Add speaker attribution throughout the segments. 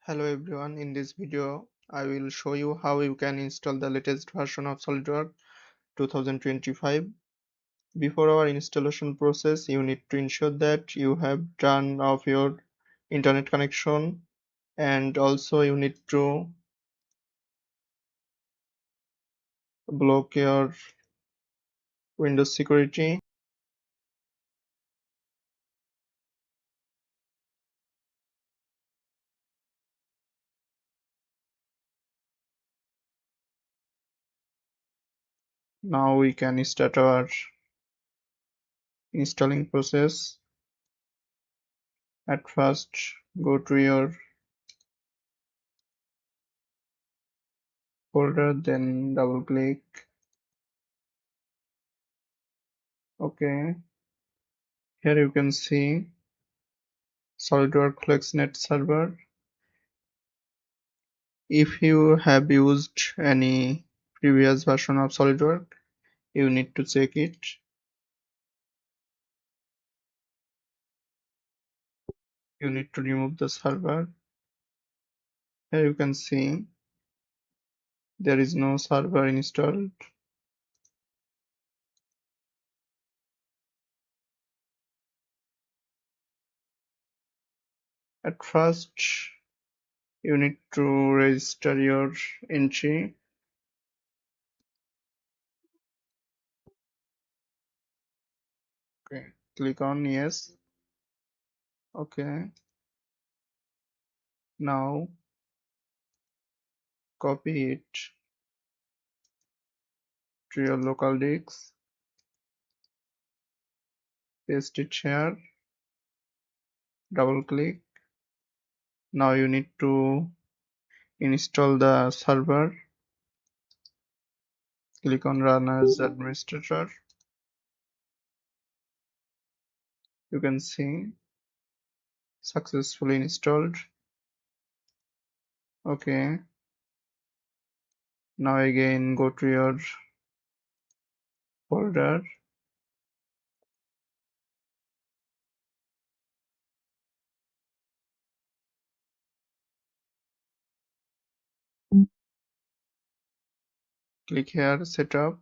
Speaker 1: Hello everyone, in this video I will show you how you can install the latest version of SolidWorks 2025. Before our installation process, you need to ensure that you have turned off your internet connection, and also you need to block your Windows security. Now we can start our installing process. At first, go to your folder, then double click. Okay, here you can see SolidWorks FlexNet server. If you have used any previous version of SolidWorks, you need to check it. You need to remove the server. Here you can see there is no server installed. At first, you need to register your entry. Okay, click on yes. Okay, now copy it to your local disk, paste it here, double click. Now you need to install the server. Click on run as administrator. You can see successfully installed. Okay, now again go to your folder, click here setup,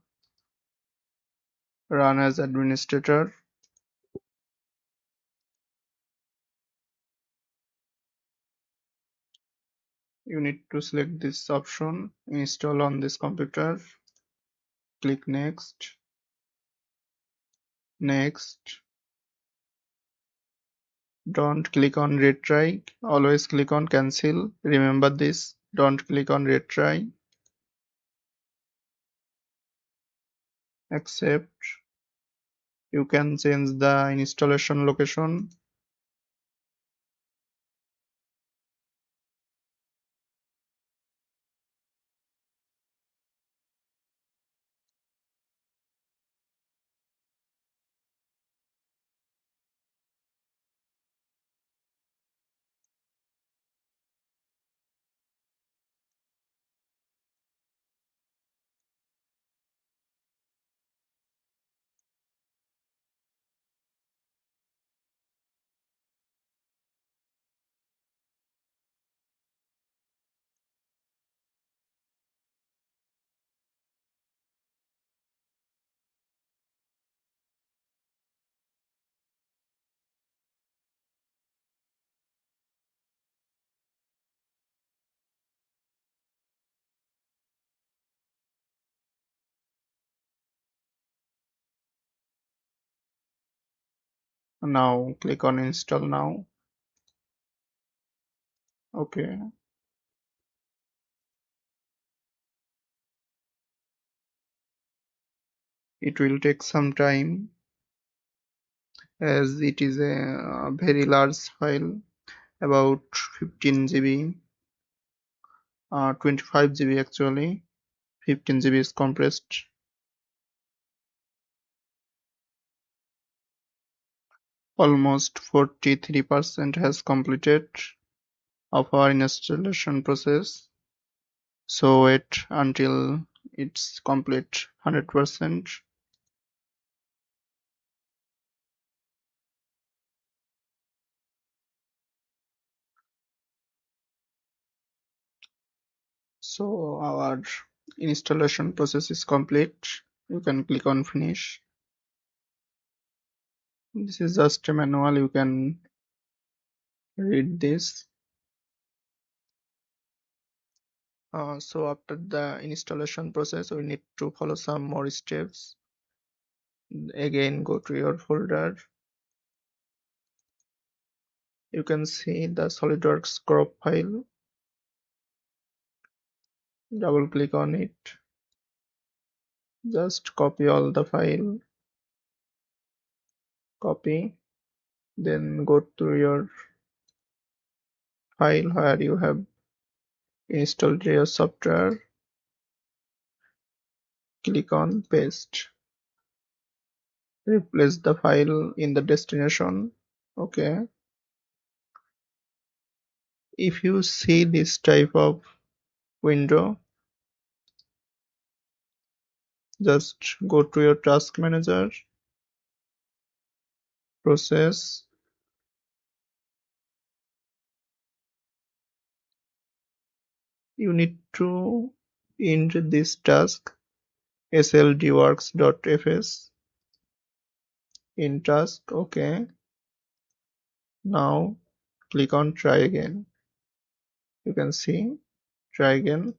Speaker 1: run as administrator. You need to select this option, install on this computer. Click next. Next, don't click on retry, always click on cancel. Remember this, don't click on retry. Accept. You can change the installation location. Now click on install now. Okay, it will take some time as it is a very large file, about 15 GB, 25 GB actually. 15 GB is compressed. Almost 43% has completed of our installation process. So wait until it's complete 100%. So our installation process is complete. You can click on finish. This is just a manual, you can read this. So after the installation process, we need to follow some more steps. Again, go to your folder. You can see the SolidWorks crop file. Double click on it. Just copy all the file. Copy. Then go to your file where you have installed your software. Click on paste. Replace the file in the destination. Okay. If you see this type of window, just go to your task manager, process. You need to end this task slidworks.fs in task. Okay. Now click on try again. You can see try again.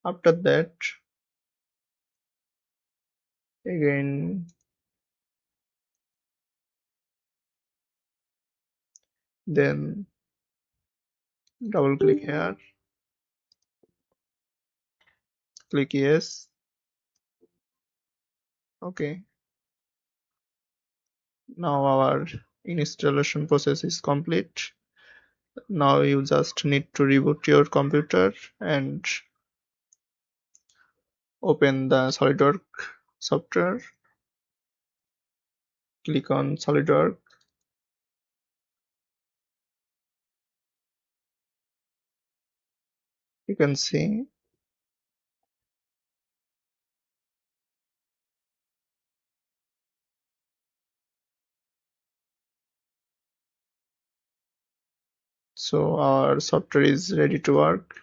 Speaker 1: After that, again, then double click here, click yes. Okay. Now our installation process is complete. Now you just need to reboot your computer and open the SolidWorks software. Click on SolidWorks. You can see so our software is ready to work.